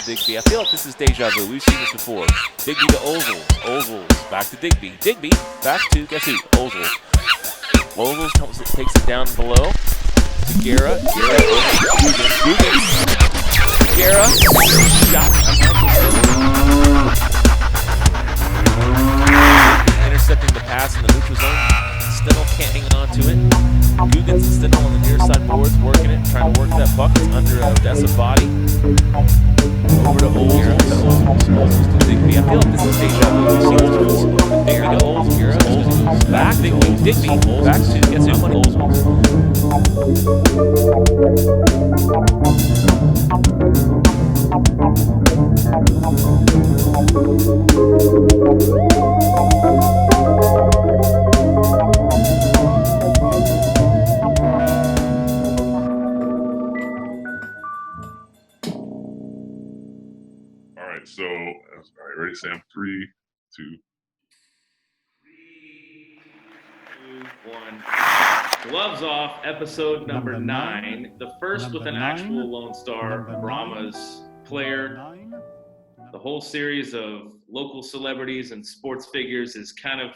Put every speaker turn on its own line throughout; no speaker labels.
Digby. I feel like this is deja vu. We've seen this before. Digby to Ozel. Ozel back to Digby. Digby back to, guess who? Ozel. Ozel takes it down below to Guerra. Guerra Dugan. Guerra. Shot. Intercepting the pass in the neutral zone. Steno can't hang on to it. Guggens and Steno on the near side boards, working it, trying to work that puck. It's under Odessa's body. Over to Ozel. Olzel's to Digby. I feel like this is deja vu. We've seen Olzel's. Digby to Ozel. Olzel's back. Digby. Back to, guess who? Olzel's.
So, all right, ready, Sam? 3, 2.
3, 2, 1. Gloves off, episode number 9. The first with an actual Lone Star Brahmas player. The whole series of local celebrities and sports figures is kind of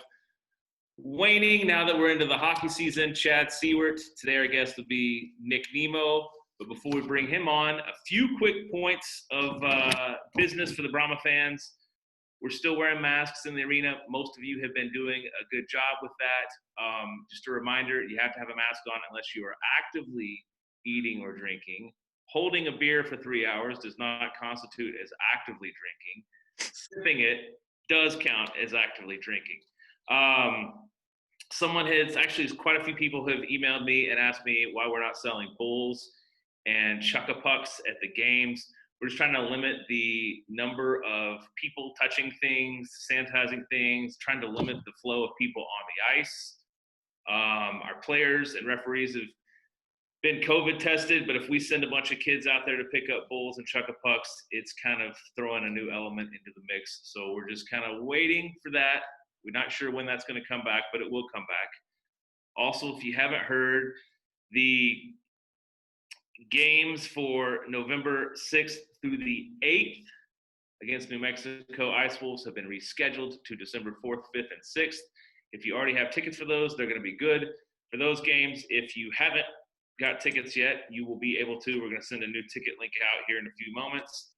waning now that we're into the hockey season. Chad Seward. Today our guest will be Nick Nemo. But before we bring him on, a few quick points of business for the Brahma fans. We're still wearing masks in the arena. Most of you have been doing a good job with that. Just a reminder, you have to have a mask on unless you are actively eating or drinking. Holding a beer for 3 hours does not constitute as actively drinking. Sipping it does count as actively drinking. Quite a few people have emailed me and asked me why we're not selling bowls and chuck-a-pucks at the games. We're just trying to limit the number of people touching things, sanitizing things, trying to limit the flow of people on the ice. Our players and referees have been COVID tested, but if we send a bunch of kids out there to pick up bowls and chuck-a-pucks, it's kind of throwing a new element into the mix. So we're just kind of waiting for that. We're not sure when that's going to come back, but it will come back. Also, if you haven't heard, the games for November 6th through the 8th against New Mexico Ice Wolves have been rescheduled to December 4th, 5th, and 6th. If you already have tickets for those, they're going to be good for those games. If you haven't got tickets yet, you will be able to. We're going to send a new ticket link out here in a few moments.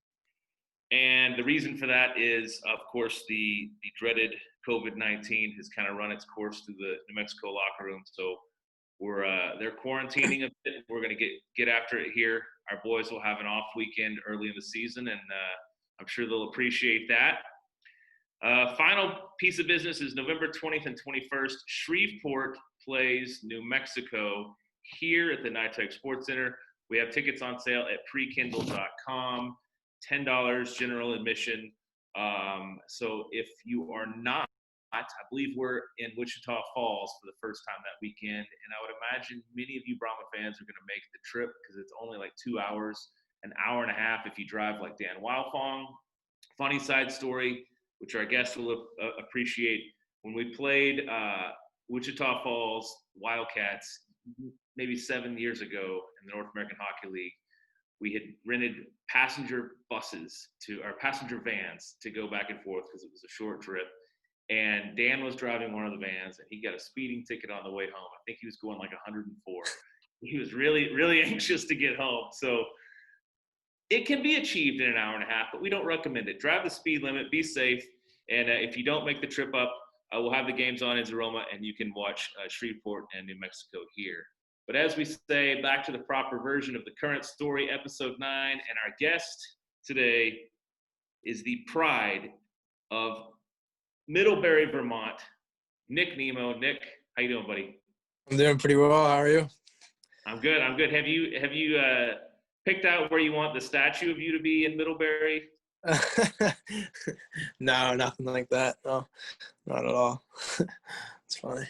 And the reason for that is, of course, the dreaded COVID-19 has kind of run its course through the New Mexico locker room. So they're quarantining a bit. We're going to get after it here. Our boys will have an off weekend early in the season, and I'm sure they'll appreciate that. Final piece of business is November 20th and 21st. Shreveport plays New Mexico here at the NYTEC Sports Center. We have tickets on sale at prekindle.com. $10 general admission. So if you are not, I believe we're in Wichita Falls for the first time that weekend, and I would imagine many of you Brahma fans are going to make the trip because it's only like 2 hours, an hour and a half if you drive like Dan Wildfong. Funny side story, which our guests will appreciate. When we played Wichita Falls Wildcats maybe 7 years ago in the North American Hockey League, we had rented passenger vans to go back and forth because it was a short trip. And Dan was driving one of the vans, and he got a speeding ticket on the way home. I think he was going like 104. He was really, really anxious to get home. So it can be achieved in an hour and a half, but we don't recommend it. Drive the speed limit, be safe. And if you don't make the trip up, we'll have the games on in Zaroma, and you can watch Shreveport and New Mexico here. But as we say, back to the proper version of the current story, episode 9, and our guest today is the pride of Middlebury, Vermont, Nick Nemo. Nick, how you doing, buddy?
I'm doing pretty well. How are you?
I'm good. Have you picked out where you want the statue of you to be in Middlebury?
No, nothing like that. No, not at all. It's funny.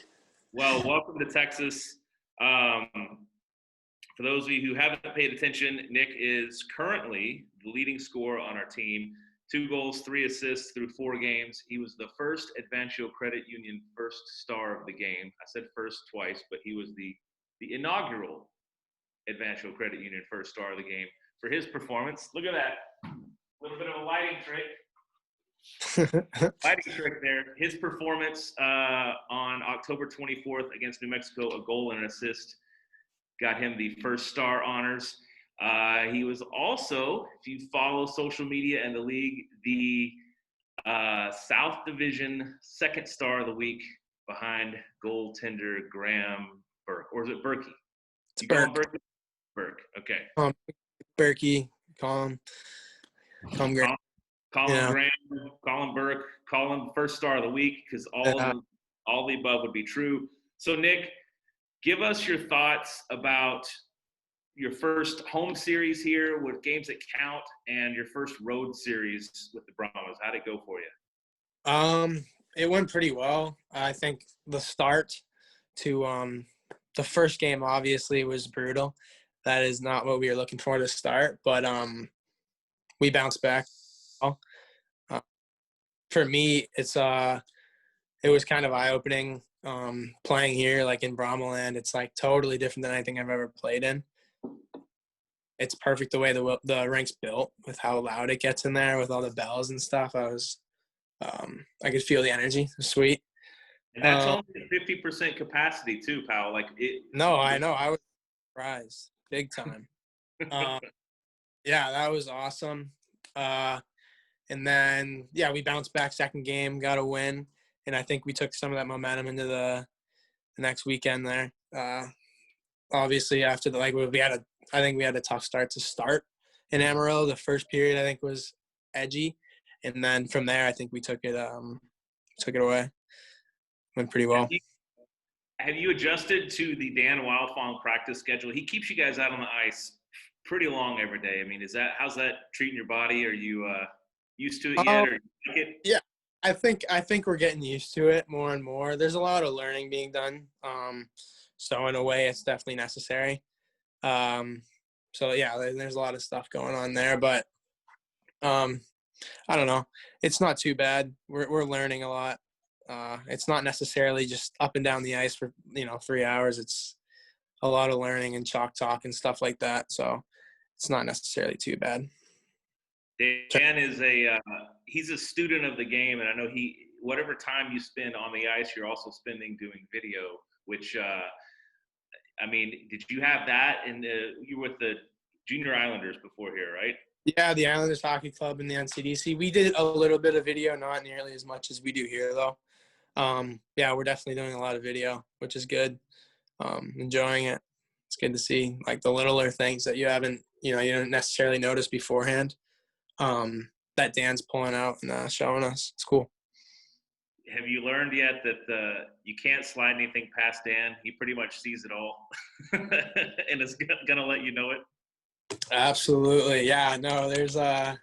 Well, welcome to Texas. For those of you who haven't paid attention, Nick is currently the leading scorer on our team. 2 goals, 3 assists through 4 games. He was the first Adventio Credit Union first star of the game. I said first twice, but he was the inaugural Adventio Credit Union first star of the game for his performance. Look at that. little bit of a lighting trick. Lighting trick there. His performance on October 24th against New Mexico, a goal and an assist, got him the first star honors. He was also, if you follow social media and the league, the South Division second star of the week behind goaltender Graham Burke. Or is it Berkey?
It's Burke.
Burke. Okay.
Berkey. Call him Graham.
Graham, call him Burke, call him first star of the week, because all the above would be true. So, Nick, give us your thoughts about your first home series here with games that count and your first road series with the Brahmas. How'd it go for you?
It went pretty well. I think the start to the first game obviously was brutal. That is not what we were looking for to start, but we bounced back. For me, it was kind of eye-opening playing here, like in Brahmaland. It's like totally different than anything I've ever played in. It's perfect the way the rink's built with how loud it gets in there with all the bells and stuff. I could feel the energy. It was sweet.
And that's only 50% capacity too, pal.
No, I know. I was surprised big time. Yeah, that was awesome. And then, we bounced back second game, got a win. And I think we took some of that momentum into the next weekend there. Obviously, after I think we had a tough start in Amarillo. The first period, I think, was edgy. And then from there, I think we took it away. Went pretty well.
Have you adjusted to the Dan Wildfong practice schedule? He keeps you guys out on the ice pretty long every day. I mean, how's that treating your body? Are you used to it yet, or you like it?
Yeah, I think we're getting used to it more and more. There's a lot of learning being done, so in a way, it's definitely necessary. So yeah, there's a lot of stuff going on there, but I don't know. It's not too bad. We're learning a lot. It's not necessarily just up and down the ice for 3 hours. It's a lot of learning and chalk talk and stuff like that. So it's not necessarily too bad.
Dan is he's a student of the game, and I know whatever time you spend on the ice, you're also spending doing video. Which I mean, did you have that? You were with the Junior Islanders before here, right?
Yeah, the Islanders Hockey Club and the NCDC. We did a little bit of video, not nearly as much as we do here, though. We're definitely doing a lot of video, which is good. Enjoying it. It's good to see like the littler things that you don't necessarily notice beforehand. That Dan's pulling out and showing us. It's cool.
Have you learned yet that you can't slide anything past Dan? He pretty much sees it all, and is gonna let you know it.
Absolutely, yeah. No, there's a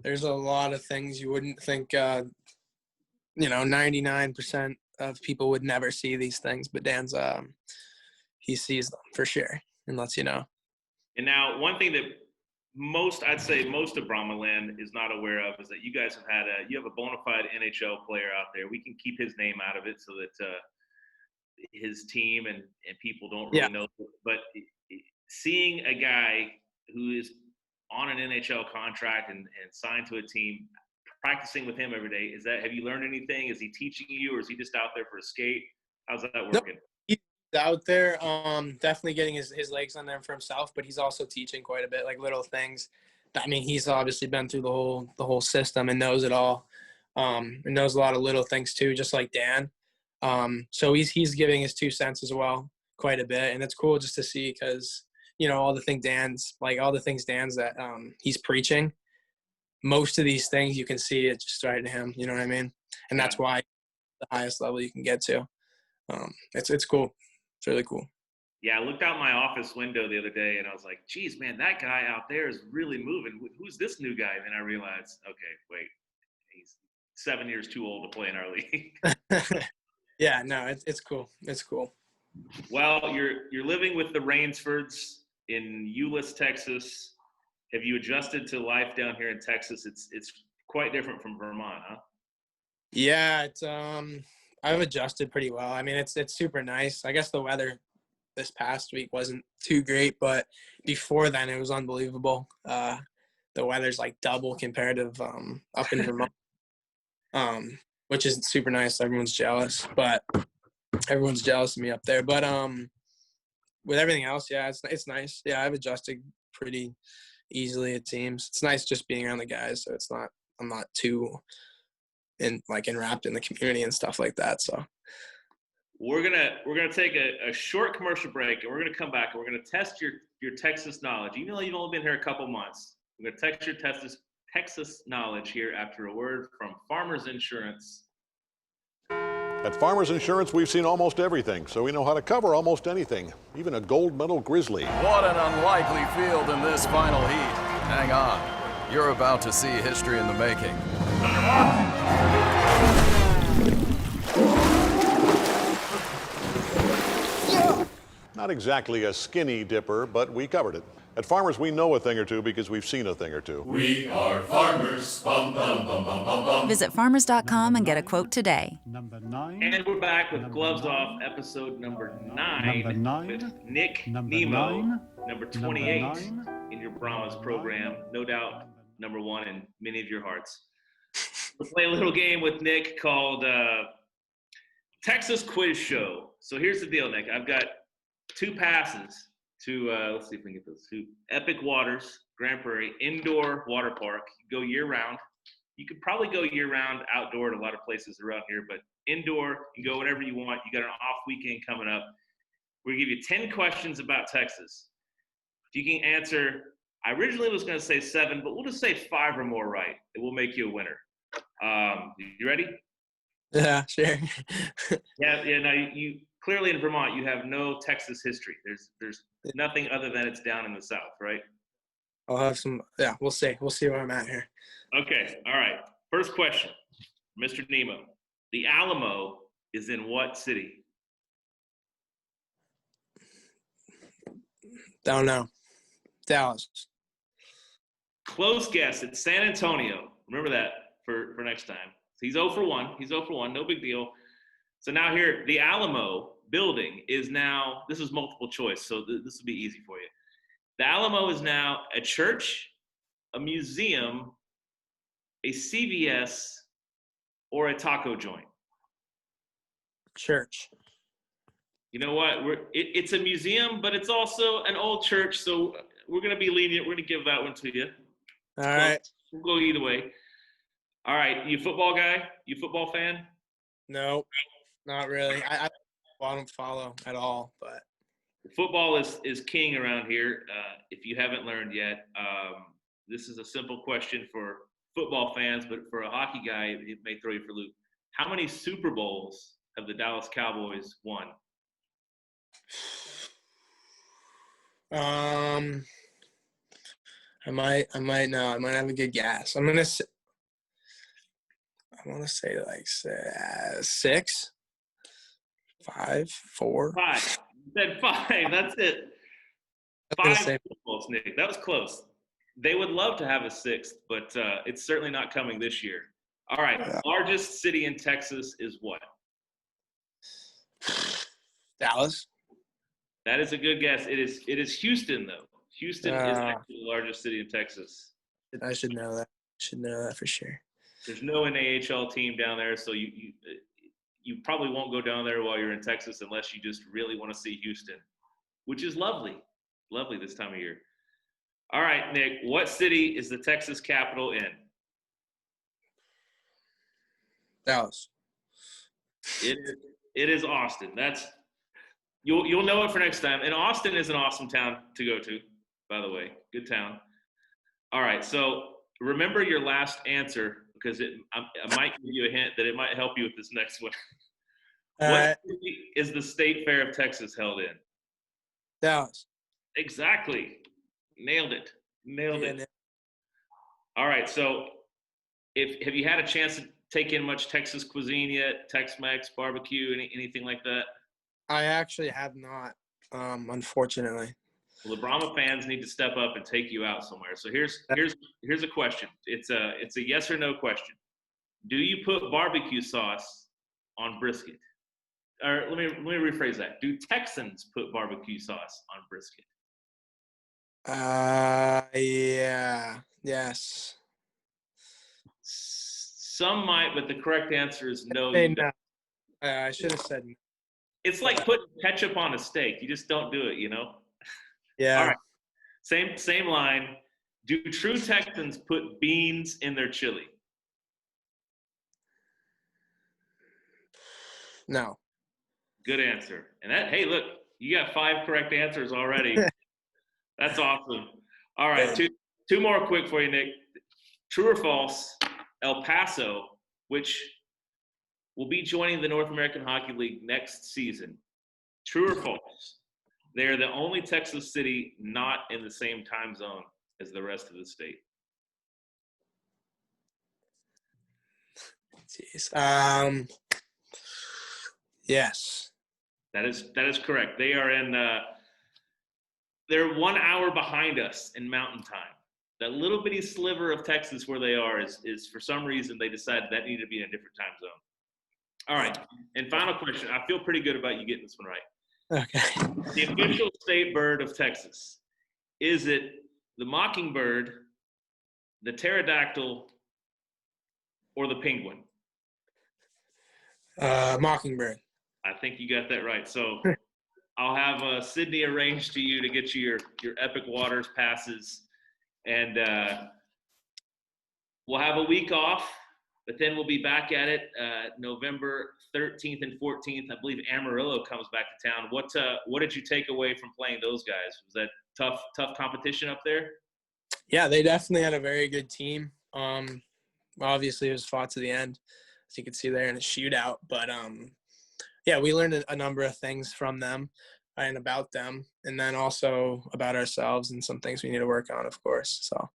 lot of things you wouldn't think. 99% of people would never see these things, but Dan's he sees them for sure and lets you know.
And now, one thing that I'd say most of Brahmaland is not aware of is that you guys you have a bona fide NHL player out there. We can keep his name out of it so that his team and people don't really know. But seeing a guy who is on an NHL contract and signed to a team, practicing with him every day, have you learned anything? Is he teaching you, or is he just out there for a skate? How's that working?
Nope. He's out there, definitely getting his legs on there for himself, but he's also teaching quite a bit, like little things. I mean, he's obviously been through the whole system and knows it all, and knows a lot of little things too, just like Dan. So he's giving his 2 cents as well, quite a bit, and it's cool just to see because all the things Dan's that he's preaching. Most of these things you can see it just right to him. You know what I mean? And that's why the highest level you can get to. It's cool. It's really cool.
Yeah, I looked out my office window the other day and I was like, geez, man, that guy out there is really moving. Who's this new guy? And then I realized, okay, wait, he's 7 years too old to play in our league.
Yeah, no, it's cool. It's cool.
Well, you're living with the Rainsfords in Euless, Texas. Have you adjusted to life down here in Texas? It's quite different from Vermont, huh?
Yeah, it's I've adjusted pretty well. I mean, it's super nice. I guess the weather this past week wasn't too great, but before then it was unbelievable. the weather's like double compared to up in Vermont, which is super nice. Everyone's jealous of me up there. But with everything else, yeah, it's nice. Yeah, I've adjusted pretty easily, it seems. It's nice just being around the guys, so I'm not too enwrapped in the community and stuff like that. So
we're gonna take a short commercial break, and we're gonna come back and we're gonna test your Texas knowledge. Even though you've only been here a couple months, we're gonna test your Texas knowledge here after a word from Farmers Insurance.
At Farmers Insurance, we've seen almost everything, so we know how to cover almost anything, even a gold medal grizzly.
What an unlikely field in this final heat. Hang on. You're about to see history in the making.
Not exactly a skinny dipper, but we covered it. At Farmers, we know a thing or two because we've seen a thing or two.
We are farmers. Bum, bum, bum, bum, bum, bum.
Visit farmers.com and get a quote today.
Number 9.
And we're back with Gloves Off, episode number 9 with Nick Nemo, number 28 in your Brahmas program. No doubt, number 1 in many of your hearts. We'll play a little game with Nick called Texas Quiz Show. So here's the deal, Nick. I've got 2 passes to, let's see if we can get those, to Epic Waters, Grand Prairie, indoor water park. You go year-round. You could probably go year-round outdoor at a lot of places around here, but indoor, you can go whenever you want. You got an off weekend coming up. We're going to give you 10 questions about Texas. If you can answer, I originally was going to say 7, but we'll just say 5 or more right. It will make you a winner. You ready?
yeah, sure.
Yeah. Now you clearly in Vermont, you have no Texas history. There's nothing other than it's down in the South, right?
I'll have some. Yeah, we'll see. We'll see where I'm at here.
Okay. All right. First question, Mr. Nemo. The Alamo is in what city?
Don't know. Dallas.
Close guess. It's San Antonio. Remember that for next time. He's 0 for 1. He's 0 for 1. No big deal. So now here, the Alamo building is now, this is multiple choice, so this will be easy for you. The Alamo is now a church, a museum, a CVS, or a taco joint.
Church.
You know what? It's a museum, but it's also an old church, so we're going to be lenient. We're going to give that one to you.
All right.
We'll go either way. All right. You football guy? You football fan?
No, not really. I don't follow at all, but
football is king around here. If you haven't learned yet, this is a simple question for football fans, but for a hockey guy, it may throw you for a loop. How many Super Bowls have the Dallas Cowboys won?
I might know. I might have a good guess. I want to say like 6, 5, 4.
5. You said 5. That's it. 5 Super Bowls, Nick. That was close. They would love to have a 6th, but it's certainly not coming this year. All right.
Yeah.
Largest city in Texas is what?
Dallas.
That is a good guess. It is Houston, though. Houston is actually the largest city in Texas.
I should know that. Should know that for sure.
There's no NAHL team down there, so you probably won't go down there while you're in Texas unless you just really want to see Houston, which is lovely. Lovely this time of year. All right, Nick, what city is the Texas capital in?
Dallas.
It is Austin. You'll know it for next time. And Austin is an awesome town to go to, by the way. Good town. All right, so remember your last answer because I might give you a hint that it might help you with this next one. What city is the State Fair of Texas held in?
Dallas.
Exactly. Nailed it.
Yeah.
All right, so have you had a chance to take in much Texas cuisine yet? Tex-Mex, barbecue, anything like that?
I actually have not, unfortunately.
Well, the Brahma fans need to step up and take you out somewhere. So here's a question. It's a yes or no question. Do you put barbecue sauce on brisket? Or let me rephrase that. Do Texans put barbecue sauce on brisket?
Yeah. Yes.
Some might, but the correct answer is no.
Say
You
no.
don't.
I should have said no.
It's like putting ketchup on a steak. You just don't do it, you know?
Yeah.
All right. Same line. Do true Texans put beans in their chili?
No.
Good answer. And that, hey, look, you got 5 correct answers already. That's awesome. All right, two more quick for you, Nick. True or false, El Paso, which will be joining the North American Hockey League next season. True or false? They are the only Texas city not in the same time zone as the rest of the state.
Jeez. Yes.
That is correct. They are in. They're 1 hour behind us in Mountain Time. That little bitty sliver of Texas where they are is for some reason they decided that needed to be in a different time zone. All right, and final question. I feel pretty good about you getting this one right.
Okay.
The official state bird of Texas, is it the mockingbird, the pterodactyl, or the penguin?
Mockingbird.
I think you got that right. So I'll have Sydney arrange to you to get you your Epic Waters passes. And we'll have a week off, but then we'll be back at it November 13th and 14th. I believe Amarillo comes back to town. What did you take away from playing those guys? Was that tough competition up there?
Yeah, they definitely had a very good team. Obviously, it was fought to the end, as you can see there in a shootout. But yeah, we learned a number of things from them and about them, and then also about ourselves and some things we need to work on, of course. So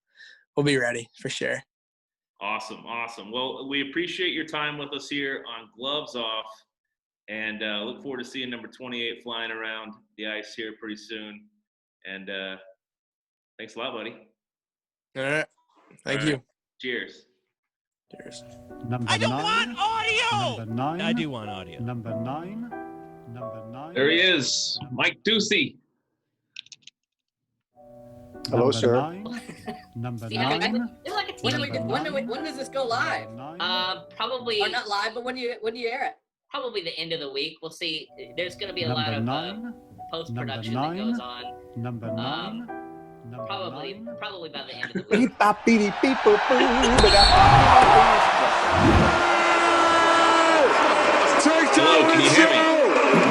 we'll be ready for sure.
Awesome. Well, we appreciate your time with us here on Gloves Off, and look forward to seeing number 28 flying around the ice here pretty soon. And thanks a lot, buddy.
All right. Thank you.
Cheers.
Cheers.
I don't want audio!
Number 9.
I do want audio.
Number 9.
There he is, Mike Ducey.
Hello, sir.
Number 9. It's like a TV. When does this go live?
Probably.
Or not live, but when do you air it?
Probably the end of the week. We'll see. There's going to be a lot of post-production that goes on.
Number 9.
Probably by the end of the week.
Hello, can you hear me?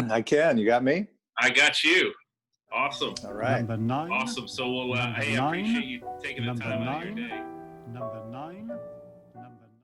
I can. You got me?
I got you. Awesome.
All right.
Number 9.
Awesome. So, hey, I appreciate you taking the time out of your day.
Number 9.